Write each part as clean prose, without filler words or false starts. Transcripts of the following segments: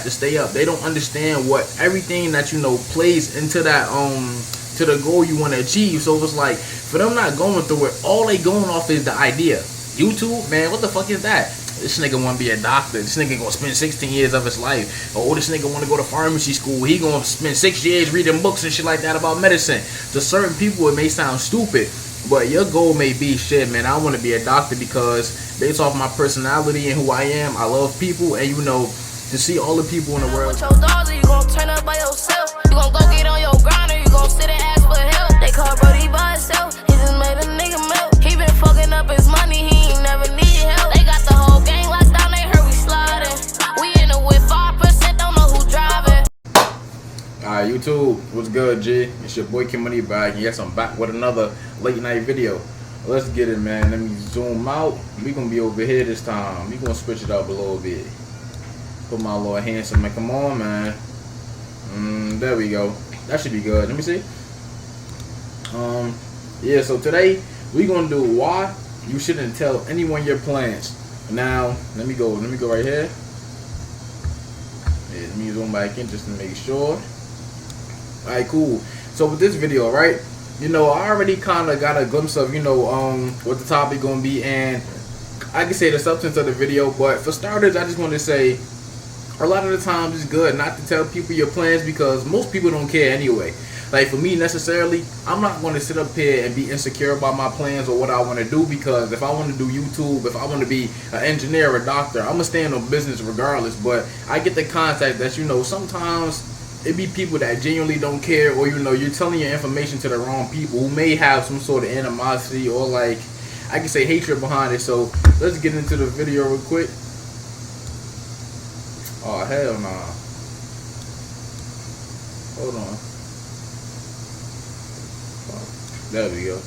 to stay up. They don't understand what everything that plays into that to the goal you want to achieve. So it's like for them not going through it, all they going off is the idea. YouTube, man, what the fuck is that? This nigga want to be a doctor. This nigga gonna spend 16 years of his life. Or this nigga want to go to pharmacy school. He gonna spend 6 years reading books and shit like that about medicine. To certain people, it may sound stupid, but your goal may be, shit, man, I want to be a doctor because based off my personality and who I am, I love people, and to see all the people in the world. With your dogs, you gonna turn up by yourself. You gonna go get on your grind, or you gonna sit and ask for help. They call Brody by himself. He just made a nigga melt. He been fucking up his money. He ain't never needed help. They got the whole gang locked down. They heard we sliding. We in it with 5%. Don't know who driving. Alright, YouTube, what's good, G? It's your boy Kim Money Bag, and yes, I'm back with another late night video. Let's get it, man. Let me zoom out. We gonna be over here this time. We gonna switch it up a little bit. Put my little handsome man. Come on, man. There we go. That should be good. Let me see. Yeah. So today we gonna do why you shouldn't tell anyone your plans. Now, let me go right here. Yeah, let me zoom back in just to make sure. Alright, cool. So with this video, right? I already kind of got a glimpse of, what the topic gonna be, and I can say the substance of the video. But for starters, I just want to say, a lot of the times it's good not to tell people your plans because most people don't care anyway. Like for me necessarily, I'm not going to sit up here and be insecure about my plans or what I want to do, because if I want to do YouTube, if I want to be an engineer or a doctor, I'm going to stand on business regardless. But I get the contact that, sometimes it be people that genuinely don't care, or you're telling your information to the wrong people who may have some sort of animosity or, like, I can say hatred behind it. So let's get into the video real quick. Oh, hell nah. Hold on. Oh, there we go.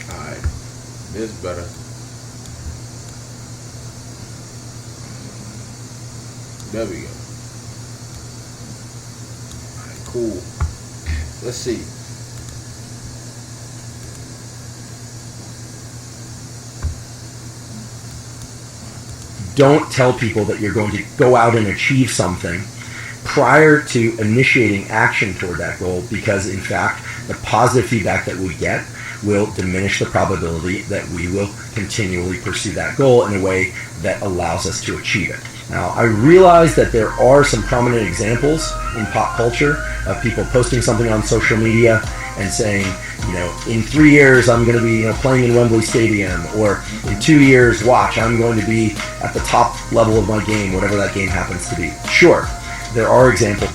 Alright. This better. There we go. Alright, cool. Let's see. Don't tell people that you're going to go out and achieve something prior to initiating action toward that goal, because in fact the positive feedback that we get will diminish the probability that we will continually pursue that goal in a way that allows us to achieve it. Now, I realize that there are some prominent examples in pop culture of people posting something on social media and saying, in 3 years I'm going to be playing in Wembley Stadium, or in 2 years, watch, I'm going to be at the top level of my game, whatever that game happens to be. Sure, there are examples.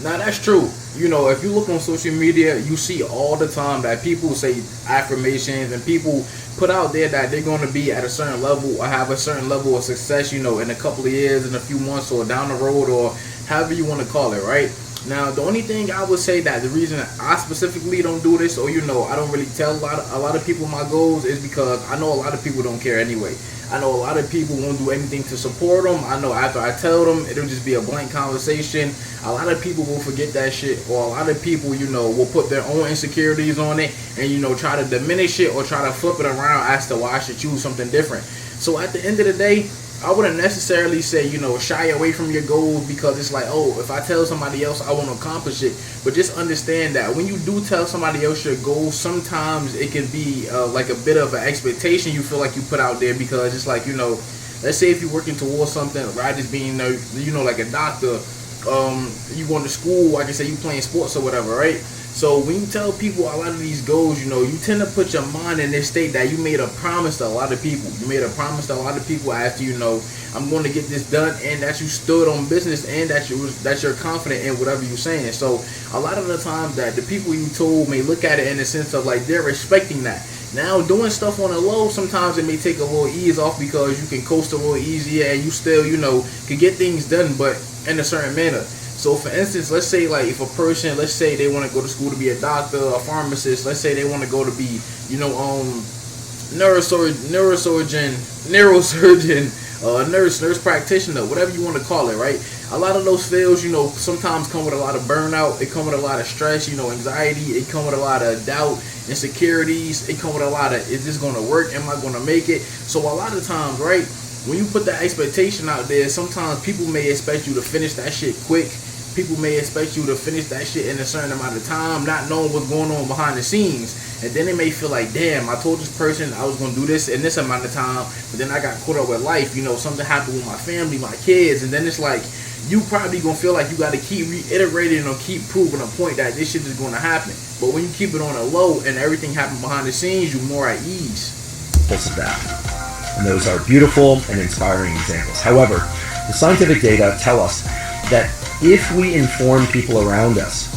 Now that's true. If you look on social media, you see all the time that people say affirmations and people put out there that they're going to be at a certain level or have a certain level of success, in a couple of years, in a few months, or down the road, or however you want to call it, right? Now, the only thing I would say that the reason I specifically don't do this, or I don't really tell a lot of people my goals, is because I know a lot of people don't care anyway. I know a lot of people won't do anything to support them. I know after I tell them, it'll just be a blank conversation. A lot of people will forget that shit, or a lot of people, will put their own insecurities on it and, try to diminish it or try to flip it around as to why I should choose something different. So at the end of the day, I wouldn't necessarily say, shy away from your goals because it's like, oh, if I tell somebody else I want to accomplish it. But just understand that when you do tell somebody else your goals, sometimes it can be like a bit of an expectation you feel like you put out there, because it's like, let's say if you're working towards something, right, just being, like a doctor, you going to school, I can say you playing sports or whatever, right? So when you tell people a lot of these goals, you tend to put your mind in this state that you made a promise to a lot of people. You made a promise to a lot of people after, I'm going to get this done, and that you stood on business, and that you're confident in whatever you're saying. So a lot of the time that the people you told may look at it in the sense of like they're respecting that. Now, doing stuff on the low, sometimes it may take a little ease off because you can coast a little easier and you still, can get things done, but in a certain manner. So for instance, let's say like if a person, let's say they want to go to school to be a doctor, a pharmacist, let's say they want to go to be, neurosurgeon, nurse practitioner, whatever you want to call it, right? A lot of those fields, sometimes come with a lot of burnout. It come with a lot of stress, anxiety. It come with a lot of doubt, insecurities. It come with a lot of, is this going to work? Am I going to make it? So a lot of times, right, when you put that expectation out there, sometimes people may expect you to finish that shit quick. People may expect you to finish that shit in a certain amount of time, not knowing what's going on behind the scenes. And then they may feel like, damn, I told this person I was going to do this in this amount of time, but then I got caught up with life. You know, something happened with my family, my kids, and then it's like, you probably going to feel like you got to keep reiterating or keep proving a point that this shit is going to happen. But when you keep it on a low and everything happens behind the scenes, you're more at ease. Of that. And those are beautiful and inspiring examples. However, the scientific data tell us that if we inform people around us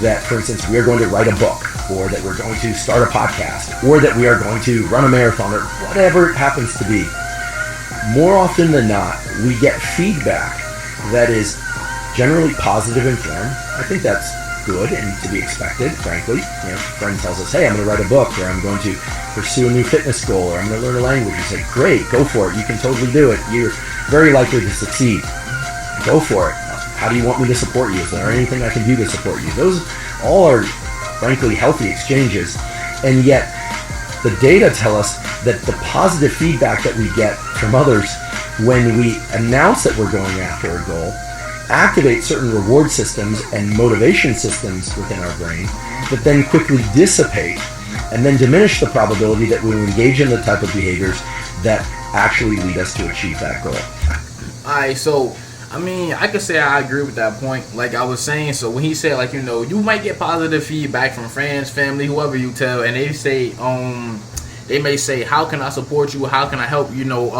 that, for instance, we are going to write a book, or that we're going to start a podcast, or that we are going to run a marathon, or whatever it happens to be, more often than not, we get feedback that is generally positive in form. I think that's good and to be expected, frankly. You know, if a friend tells us, hey, I'm going to write a book, or I'm going to pursue a new fitness goal, or I'm going to learn a language, you say, great, go for it. You can totally do it. You're very likely to succeed. Go for it. How do you want me to support you? Is there anything I can do to support you? Those all are, frankly, healthy exchanges. And yet, the data tell us that the positive feedback that we get from others when we announce that we're going after a goal activate certain reward systems and motivation systems within our brain that then quickly dissipate and then diminish the probability that we will engage in the type of behaviors that actually lead us to achieve that goal. Alright, so I mean, I could say I agree with that point. Like I was saying, so when he said, like, you know, you might get positive feedback from friends, family, whoever you tell, and they say, they may say, how can I support you? How can I help, you know,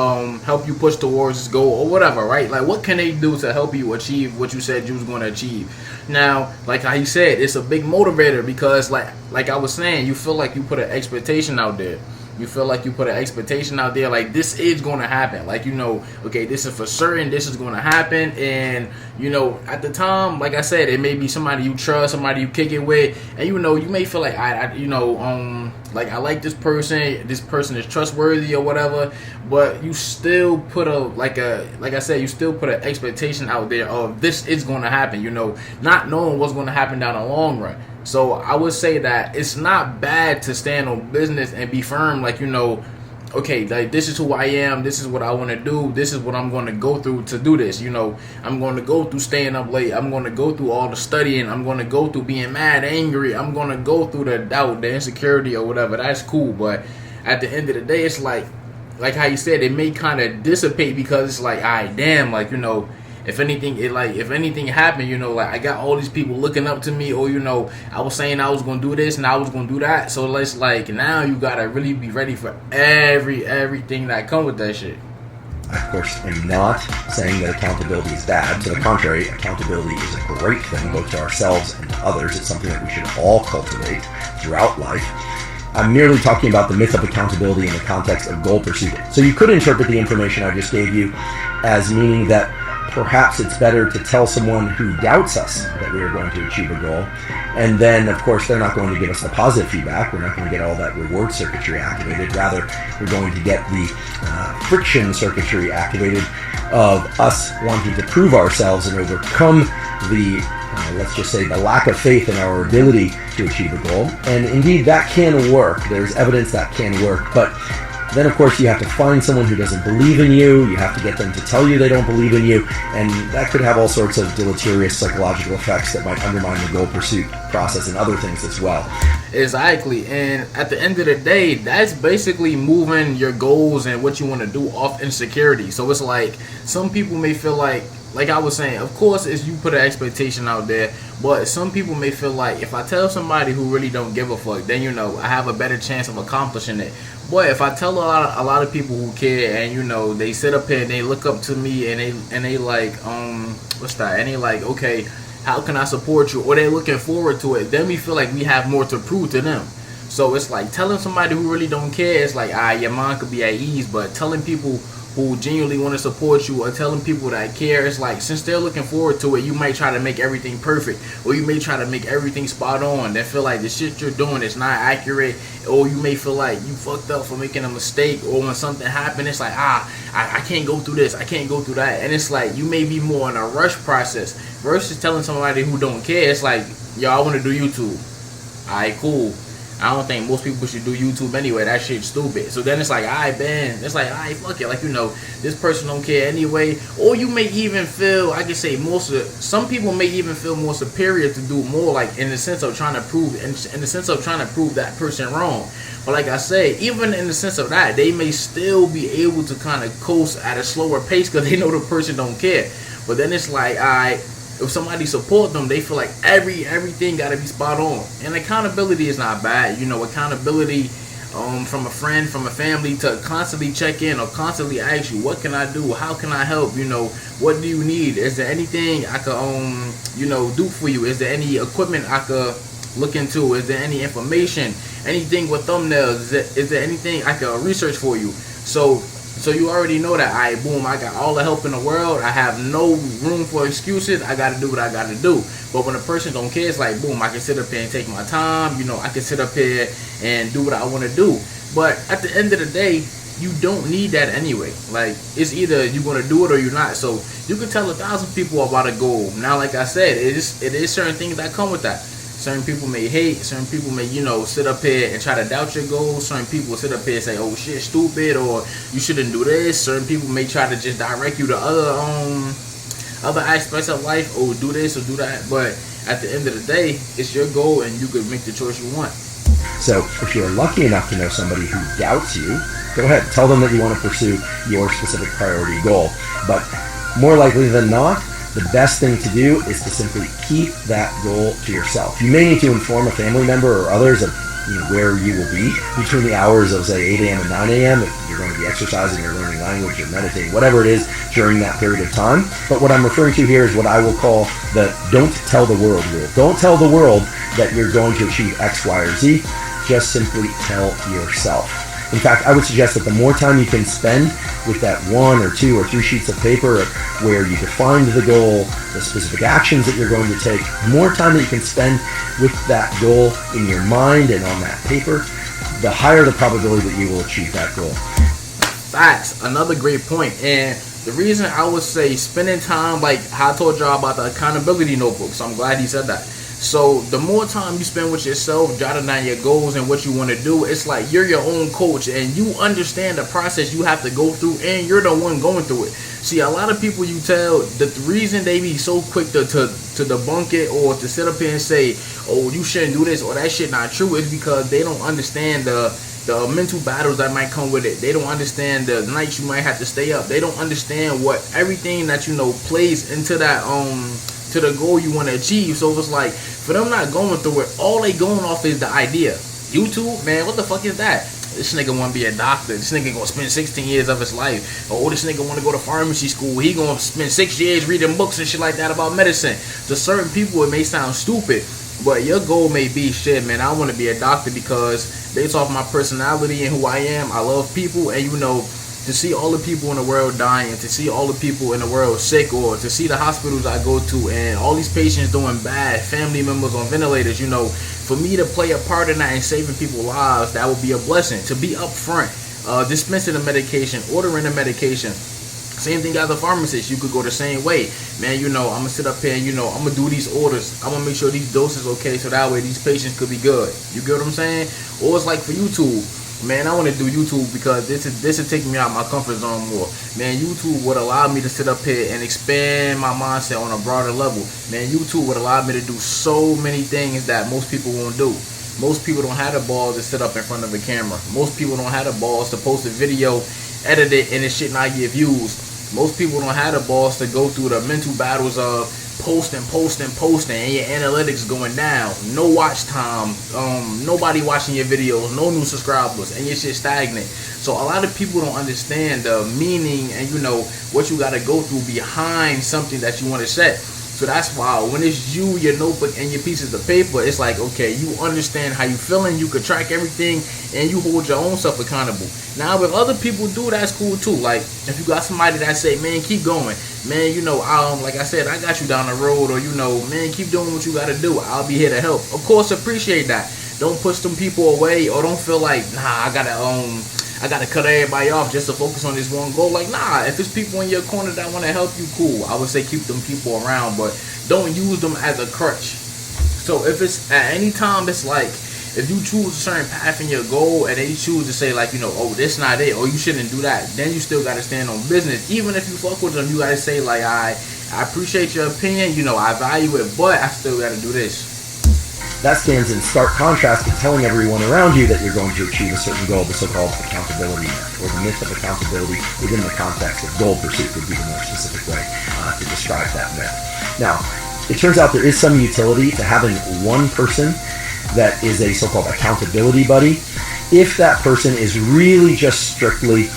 help you push towards this goal or whatever, right? Like, what can they do to help you achieve what you said you was going to achieve? Now, like how he said, it's a big motivator because, like I was saying, you feel like you put an expectation out there. You feel like you put an expectation out there, like this is going to happen. Like, you know, okay, this is for certain, this is going to happen. And, you know, at the time, like I said, it may be somebody you trust, somebody you kick it with. And, you know, you may feel like, like I like this person is trustworthy or whatever. But you still put like I said, you still put an expectation out there of this is going to happen, you know, not knowing what's going to happen down the long run. So I would say that it's not bad to stand on business and be firm, like, you know, okay, like this is who I am, this is what I want to do, this is what I'm going to go through to do this, you know, I'm going to go through staying up late, I'm going to go through all the studying, I'm going to go through being mad, angry, I'm going to go through the doubt, the insecurity or whatever. That's cool, but at the end of the day, it's like how you said, it may kind of dissipate because it's like, alright, damn, like, you know, if anything happened, you know, like I got all these people looking up to me, or, you know, I was saying I was gonna do this and I was gonna do that. So let's, like, now you gotta really be ready for everything that come with that shit. I, of course, am not saying that accountability is bad. To the contrary, accountability is a great thing, both to ourselves and to others. It's something that we should all cultivate throughout life. I'm merely talking about the myth of accountability in the context of goal pursuit. So you could interpret the information I just gave you as meaning that perhaps it's better to tell someone who doubts us that we are going to achieve a goal, and then, of course, they're not going to give us the positive feedback. We're not going to get all that reward circuitry activated. Rather, we're going to get the friction circuitry activated of us wanting to prove ourselves and overcome the, let's just say, the lack of faith in our ability to achieve a goal. And indeed, that can work. There's evidence that can work, but then, of course, you have to find someone who doesn't believe in you. You have to get them to tell you they don't believe in you. And that could have all sorts of deleterious psychological effects that might undermine the goal pursuit process and other things as well. Exactly. And at the end of the day, that's basically moving your goals and what you want to do off insecurity. So it's like some people may feel like I was saying, of course, is you put an expectation out there, but some people may feel like if I tell somebody who really don't give a fuck, then, you know, I have a better chance of accomplishing it. But if I tell a lot of people who care, and, you know, they sit up here and they look up to me and they like, what's that? And they like, okay, how can I support you? Or they're looking forward to it. Then we feel like we have more to prove to them. So it's like telling somebody who really don't care, it's like, your mind could be at ease. But telling people who genuinely want to support you, or telling people that care, it's like, since they're looking forward to it, you might try to make everything perfect, or you may try to make everything spot on. They feel like the shit you're doing is not accurate, or you may feel like you fucked up for making a mistake, or when something happened, it's like, I can't go through this, I can't go through that. And it's like you may be more in a rush process versus telling somebody who don't care. It's like, yo, I want to do YouTube. Alright, cool. I don't think most people should do YouTube anyway. That shit's stupid. So then it's like, alright, man. It's like, alright, fuck it. Like, this person don't care anyway. Or you may even feel, I can say some people may even feel more superior to do more, like in the sense of trying to prove that person wrong. But like I say, even in the sense of that, they may still be able to kind of coast at a slower pace because they know the person don't care. But then it's like, alright, if somebody support them, they feel like everything got to be spot on. And accountability is not bad. Accountability from a friend, from a family, to constantly check in or constantly ask you, what can I do? How can I help? What do you need? Is there anything I could do for you? Is there any equipment I could look into? Is there any information? Anything with thumbnails? Is there anything I could research for you? So you already know that, alright, boom, I got all the help in the world. I have no room for excuses. I got to do what I got to do. But when a person don't care, it's like, boom, I can sit up here and take my time. I can sit up here and do what I want to do. But at the end of the day, you don't need that anyway. Like, it's either you're going to do it or you're not. So you can tell 1,000 people about a goal. Now, like I said, it is certain things that come with that. Certain people may hate. Certain people may, sit up here and try to doubt your goals. Certain people sit up here and say, oh, shit, stupid, or you shouldn't do this. Certain people may try to just direct you to other aspects of life. Oh, do this or do that. But at the end of the day, it's your goal, and you could make the choice you want. So if you're lucky enough to know somebody who doubts you, go ahead. Tell them that you want to pursue your specific priority goal. But more likely than not, the best thing to do is to simply keep that goal to yourself. You may need to inform a family member or others of where you will be between the hours of, say, 8 a.m. and 9 a.m. if you're going to be exercising or learning language or meditating, whatever it is during that period of time. But what I'm referring to here is what I will call the don't tell the world rule. Don't tell the world that you're going to achieve X, Y, or Z. Just simply tell yourself. In fact, I would suggest that the more time you can spend with that 1 or 2 or 3 sheets of paper where you defined the goal, the specific actions that you're going to take, the more time that you can spend with that goal in your mind and on that paper, the higher the probability that you will achieve that goal. Facts. Another great point. And the reason I would say spending time, like how I told y'all about the accountability notebook, so I'm glad he said that. So the more time you spend with yourself, jotting down your goals and what you want to do, it's like you're your own coach and you understand the process you have to go through, and you're the one going through it. See, a lot of people you tell that the reason they be so quick to debunk it or to sit up here and say, oh, you shouldn't do this or that shit not true, is because they don't understand the mental battles that might come with it. They don't understand the nights you might have to stay up. They don't understand what everything that plays into that to the goal you want to achieve. So it's like, for them not going through it, all they going off is the idea. YouTube, man, what the fuck is that? This nigga want to be a doctor. This nigga gonna spend 16 years of his life. Or this nigga want to go to pharmacy school. He gonna spend 6 years reading books and shit like that about medicine. To certain people, it may sound stupid, but your goal may be, shit, man, I want to be a doctor because based off my personality and who I am, I love people, and to see all the people in the world dying, to see all the people in the world sick, or to see the hospitals I go to and all these patients doing bad, family members on ventilators, for me to play a part in that and saving people's lives, that would be a blessing. To be up front, dispensing the medication, ordering the medication. Same thing as a pharmacist, you could go the same way. Man, I'm going to sit up here and, I'm going to do these orders. I'm going to make sure these doses okay so that way these patients could be good. You get what I'm saying? Or it's like for YouTube. Man, I want to do YouTube because this will take me out of my comfort zone more. Man, YouTube would allow me to sit up here and expand my mindset on a broader level. Man, YouTube would allow me to do so many things that most people won't do. Most people don't have the balls to sit up in front of a camera. Most people don't have the balls to post a video, edit it, and it shit not get views. Most people don't have the balls to go through the mental battles of posting, and your analytics going down. No watch time, nobody watching your videos, no new subscribers, and your shit stagnant. So a lot of people don't understand the meaning and what you got to go through behind something that you want to set. So that's why when it's you, your notebook, and your pieces of paper, it's like, okay, you understand how you feeling, you can track everything, and you hold your own self accountable. Now, if other people do, that's cool too. Like, if you got somebody that say, man, keep going, man, like I said, I got you down the road, or man, keep doing what you got to do. I'll be here to help. Of course, appreciate that. Don't push them people away, or don't feel like, nah, I gotta cut everybody off just to focus on this one goal. Like, nah, if it's people in your corner that want to help you, cool. I would say keep them people around, but don't use them as a crutch. So if it's at any time, it's like, if you choose a certain path in your goal and they choose to say like, oh, this not it, or you shouldn't do that, then you still gotta stand on business. Even if you fuck with them, you gotta say like, I appreciate your opinion, I value it, but I still gotta do this. That stands in stark contrast to telling everyone around you that you're going to achieve a certain goal, the so-called accountability myth, or the myth of accountability within the context of goal pursuit would be the more specific way to describe that myth. Now, it turns out there is some utility to having one person that is a so-called accountability buddy, if that person is really just strictly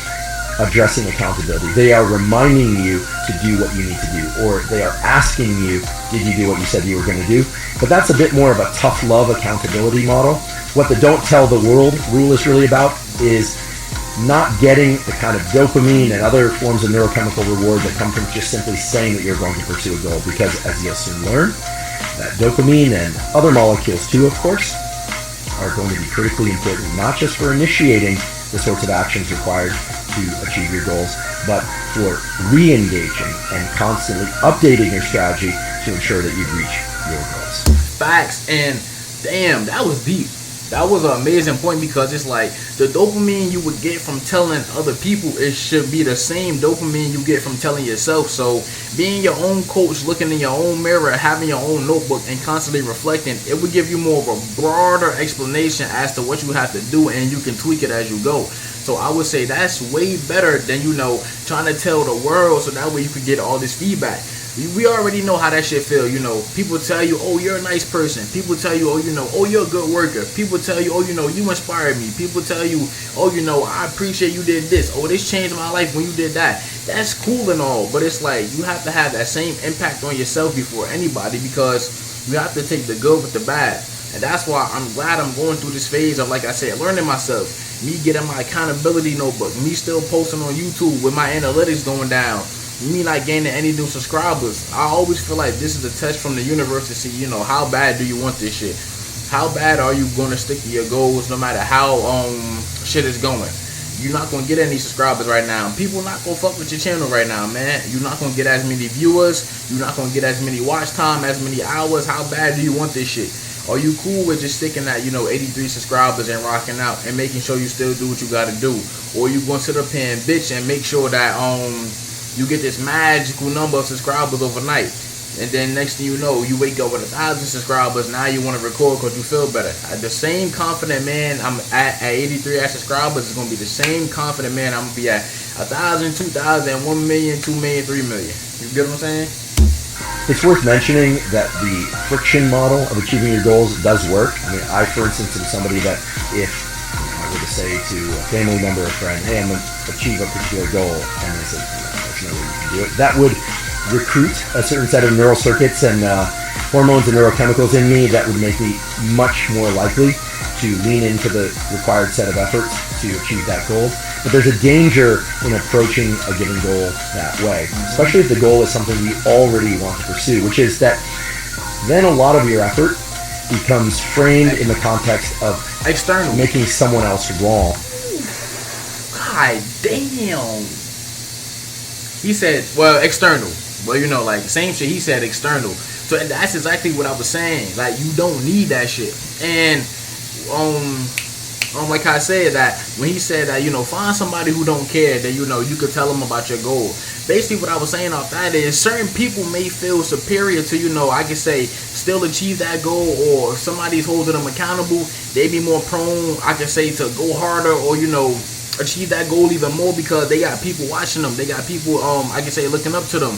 addressing accountability. They are reminding you to do what you need to do, or they are asking you, did you do what you said you were going to do? But that's a bit more of a tough love accountability model. What the don't tell the world rule is really about is not getting the kind of dopamine and other forms of neurochemical reward that come from just simply saying that you're going to pursue a goal, because as you'll soon learn, that dopamine and other molecules too, of course, are going to be critically important, not just for initiating the sorts of actions required to achieve your goals, but for re-engaging and constantly updating your strategy to ensure that you reach your goals. Facts. And damn, that was deep. That was an amazing point, because it's like the dopamine you would get from telling other people, it should be the same dopamine you get from telling yourself. So being your own coach, looking in your own mirror, having your own notebook and constantly reflecting, it would give you more of a broader explanation as to what you have to do, and you can tweak it as you go. So I would say that's way better than, trying to tell the world so that way you could get all this feedback. We already know how that shit feel, People tell you, oh, you're a nice person. People tell you, oh, you're a good worker. People tell you, oh, you inspired me. People tell you, oh, I appreciate you did this. Oh, this changed my life when you did that. That's cool and all, but it's like you have to have that same impact on yourself before anybody, because you have to take the good with the bad. And that's why I'm glad I'm going through this phase of, like I said, learning myself. Me getting my accountability notebook. Me still posting on YouTube with my analytics going down. Me not gaining any new subscribers. I always feel like this is a test from the universe to see, how bad do you want this shit? How bad are you going to stick to your goals no matter how shit is going? You're not going to get any subscribers right now. People not going to fuck with your channel right now, man. You're not going to get as many viewers. You're not going to get as many watch time, as many hours. How bad do you want this shit? Are you cool with just sticking at, 83 subscribers and rocking out and making sure you still do what you got to do? Or you going to sit up here and bitch and make sure that you get this magical number of subscribers overnight, and then next thing you know, you wake up with 1,000 subscribers. Now you want to record because you feel better. The same confident man I'm at 83 subscribers is going to be the same confident man I'm going to be at 1,000, 2,000, 1 million, 2 million, 3 million. You get what I'm saying? It's worth mentioning that the friction model of achieving your goals does work. I mean, I, for instance, am somebody that if I were to say to a family member or friend, hey, I'm going to achieve a particular goal, and they say, no way you can do it, that would recruit a certain set of neural circuits and hormones and neurochemicals in me that would make me much more likely to lean into the required set of efforts to achieve that goal. But there's a danger in approaching a given goal that way, especially if the goal is something we already want to pursue, which is that then a lot of your effort becomes framed in the context of external, making someone else wrong. God damn. He said, well, external. Well, like, same shit, he said external. So that's exactly what I was saying. Like, you don't need that shit. And, like I said, that when he said that, find somebody who don't care, that, you could tell them about your goal. Basically, what I was saying off that is certain people may feel superior to, I could say, still achieve that goal, or if somebody's holding them accountable, they be more prone, I could say, to go harder, or, achieve that goal even more because they got people watching them. They got people, I can say, looking up to them.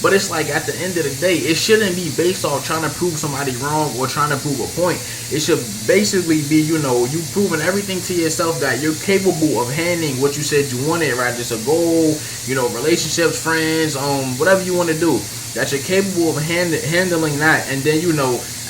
But it's like at the end of the day, it shouldn't be based off trying to prove somebody wrong or trying to prove a point. It should basically be, you proving everything to yourself that you're capable of handling what you said you wanted, right? Just a goal, relationships, friends, whatever you want to do. That you're capable of handling that. And then,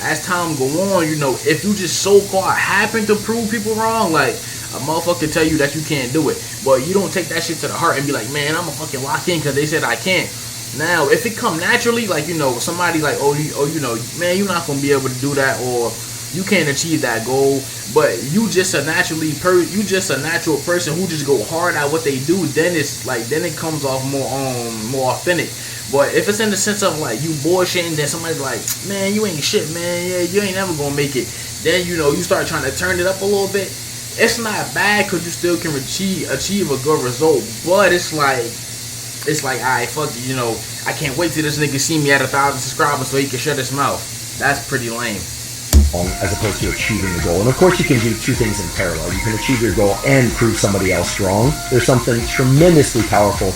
as time go on, if you just so-called happen to prove people wrong, like, a motherfucker tell you that you can't do it, but you don't take that shit to the heart and be like, man, I'm gonna fucking lock in because they said I can't. Now, if it come naturally, like, somebody like, man, you're not gonna be able to do that, or you can't achieve that goal, but you just a natural person who just go hard at what they do, then it's like, then it comes off more authentic. But if it's in the sense of like you bullshitting, then somebody's like, man, you ain't shit, man, yeah, you ain't never gonna make it, then you start trying to turn it up a little bit. It's not bad because you still can achieve a good result, but it's like, alright, fuck it, I can't wait till this nigga see me at 1,000 subscribers so he can shut his mouth. That's pretty lame. As opposed to achieving the goal. And of course you can do two things in parallel. You can achieve your goal and prove somebody else wrong. There's something tremendously powerful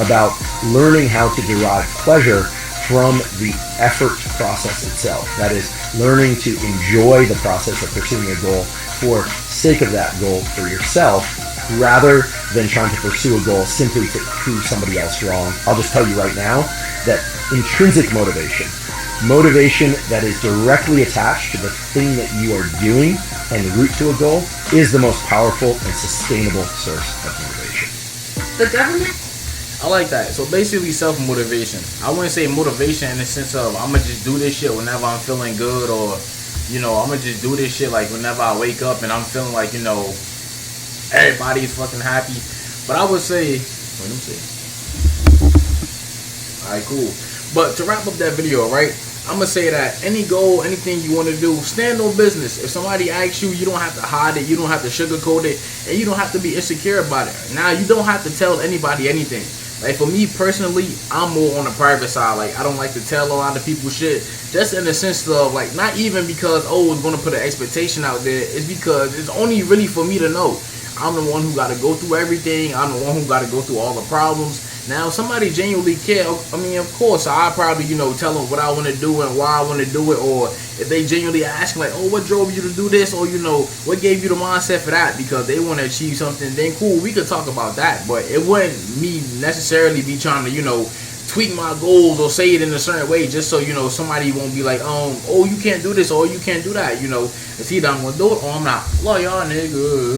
about learning how to derive pleasure from the effort process itself. That is, learning to enjoy the process of pursuing a goal for sake of that goal for yourself, rather than trying to pursue a goal simply to prove somebody else wrong. I'll just tell you right now that intrinsic motivation that is directly attached to the thing that you are doing and route to a goal, is the most powerful and sustainable source of motivation. The government? I like that. So basically self-motivation. I wouldn't say motivation in the sense of I'm going to just do this shit whenever I'm feeling good, or, I'm going to just do this shit like whenever I wake up and I'm feeling like, everybody's fucking happy. But I would say, let me see. Alright, cool. But to wrap up that video, right? I'm going to say that any goal, anything you want to do, stand on business. If somebody asks you, you don't have to hide it, you don't have to sugarcoat it, and you don't have to be insecure about it. Now, you don't have to tell anybody anything. Like, for me personally, I'm more on the private side. Like, I don't like to tell a lot of people shit. Just in the sense of, like, not even because, it's going to put an expectation out there. It's because it's only really for me to know. I'm the one who got to go through everything. I'm the one who got to go through all the problems. Now, if somebody genuinely care, I mean, of course, I'll probably, tell them what I want to do and why I want to do it. Or if they genuinely ask me, like, what drove you to do this? Or, what gave you the mindset for that? Because they want to achieve something, then cool, we could talk about that. But it wouldn't me necessarily be trying to, tweak my goals or say it in a certain way just so, somebody won't be like, you can't do this or you can't do that, It's either I'm going to do it or I'm not. Love y'all niggas.